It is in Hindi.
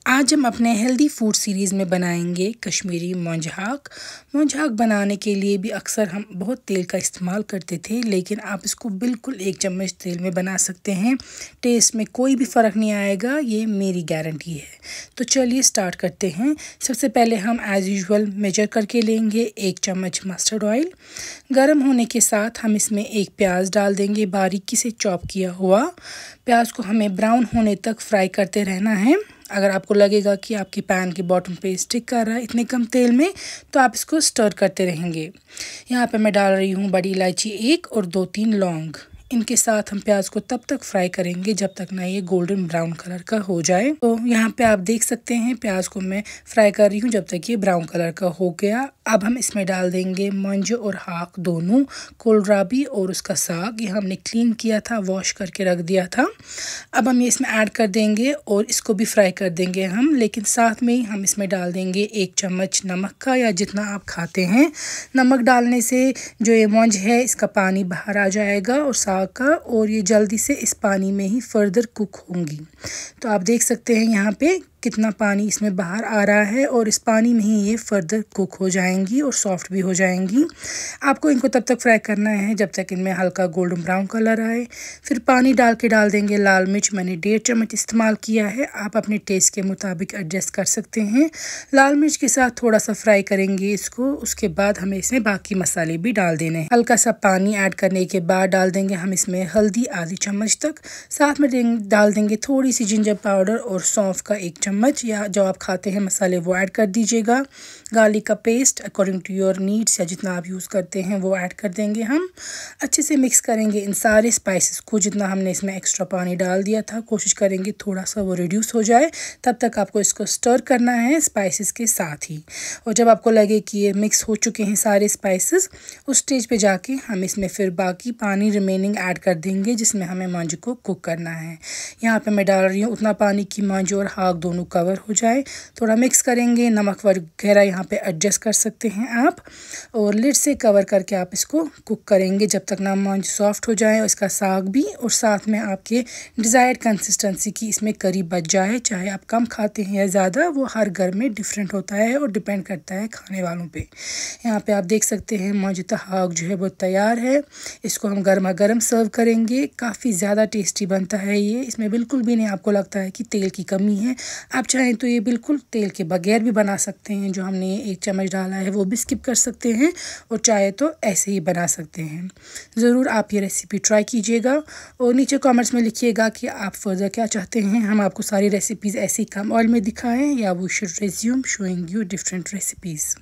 आज हम अपने हेल्दी फूड सीरीज़ में बनाएंगे कश्मीरी मोंज हाक। मोंज हाक बनाने के लिए भी अक्सर हम बहुत तेल का इस्तेमाल करते थे, लेकिन आप इसको बिल्कुल 1 चम्मच तेल में बना सकते हैं। टेस्ट में कोई भी फ़र्क नहीं आएगा, ये मेरी गारंटी है। तो चलिए स्टार्ट करते हैं। सबसे पहले हम एज़ यूजुअल मेजर करके लेंगे 1 चम्मच मस्टर्ड ऑयल। गर्म होने के साथ हम इसमें 1 प्याज डाल देंगे, बारीकी से चॉप किया हुआ। प्याज को हमें ब्राउन होने तक फ्राई करते रहना है। अगर आपको लगेगा कि आपके पैन के बॉटम पे स्टिक कर रहा है इतने कम तेल में, तो आप इसको स्टर करते रहेंगे। यहाँ पे मैं डाल रही हूँ बड़ी इलायची 1 और 2-3 लौंग। इनके साथ हम प्याज को तब तक फ्राई करेंगे जब तक ना ये गोल्डन ब्राउन कलर का हो जाए। तो यहाँ पे आप देख सकते हैं प्याज को मैं फ्राई कर रही हूँ जब तक ये ब्राउन कलर का हो गया। अब हम इसमें डाल देंगे मोंज और हाक दोनों, कोलराबी और उसका साग। ये हमने क्लीन किया था, वॉश करके रख दिया था। अब हम ये इसमें ऐड कर देंगे और इसको भी फ्राई कर देंगे हम, लेकिन साथ में ही हम इसमें डाल देंगे 1 चम्मच नमक का, या जितना आप खाते हैं। नमक डालने से जो ये मोंज है इसका पानी बाहर आ जाएगा और साग का, और ये जल्दी से इस पानी में ही फर्दर कुक होंगी। तो आप देख सकते हैं यहाँ पे कितना पानी इसमें बाहर आ रहा है, और इस पानी में ही ये फर्दर कुक हो जाएंगी और सॉफ्ट भी हो जाएंगी। आपको इनको तब तक फ्राई करना है जब तक इनमें हल्का गोल्डन ब्राउन कलर आए। फिर पानी डाल देंगे लाल मिर्च। मैंने 1.5 चम्मच इस्तेमाल किया है, आप अपने टेस्ट के मुताबिक एडजस्ट कर सकते हैं। लाल मिर्च के साथ थोड़ा सा फ्राई करेंगे इसको। उसके बाद हमें इसमें बाकी मसाले भी डाल देने हैं। हल्का सा पानी ऐड करने के बाद डाल देंगे हम इसमें हल्दी आधी चम्मच तक। साथ में डाल देंगे थोड़ी सी जिंजर पाउडर और सौंफ का 1 चम्मच, या जो आप खाते हैं मसाले वो ऐड कर दीजिएगा। गार्लिक का paste according to your needs, या जितना आप यूज़ करते हैं वो ऐड कर देंगे हम। अच्छे से मिक्स करेंगे इन सारे स्पाइसेस को। जितना हमने इसमें एक्स्ट्रा पानी डाल दिया था, कोशिश करेंगे थोड़ा सा वो रिड्यूस हो जाए। तब तक आपको इसको स्टर करना है स्पाइसेस के साथ ही। और जब आपको लगे कि ये मिक्स हो चुके हैं सारे स्पाइसेस, उस स्टेज पे जाके हम इसमें फिर बाकी पानी रिमेनिंग ऐड कर देंगे जिसमें हमें मोंज को कुक करना है। यहाँ पे मैं डाल रही हूँ उतना पानी कि मोंज और हाक दोनों कवर हो जाए। थोड़ा मिक्स करेंगे, नमक वगैरह यहाँ पे एडजस्ट कर सकते हैं आप, और लिड से कवर करके आप इसको कुक करेंगे जब तक ना मोंज सॉफ्ट हो जाए, और इसका साग भी, और साथ में आपके डिज़ायर्ड कंसिस्टेंसी की इसमें करी बच जाए। चाहे आप कम खाते हैं या ज़्यादा, वो हर घर में डिफरेंट होता है और डिपेंड करता है खाने वालों पे। यहाँ पे आप देख सकते हैं मोंज हाक जो है वो तैयार है। इसको हम गर्मा गर्म सर्व करेंगे। काफ़ी ज़्यादा टेस्टी बनता है ये। इसमें बिल्कुल भी नहीं आपको लगता है कि तेल की कमी है। आप चाहें तो ये बिल्कुल तेल के बगैर भी बना सकते हैं। जो हमने 1 चम्मच डाला है वो भी स्किप कर सकते हैं, और चाहे तो ऐसे ही बना सकते हैं। ज़रूर आप ये रेसिपी ट्राई कीजिएगा, और नीचे कमेंट्स में लिखिएगा कि आप फर्दर क्या चाहते हैं। हम आपको सारी रेसिपीज़ ऐसे ही कम ऑयल में दिखाएं, या we should resume showing you different recipes.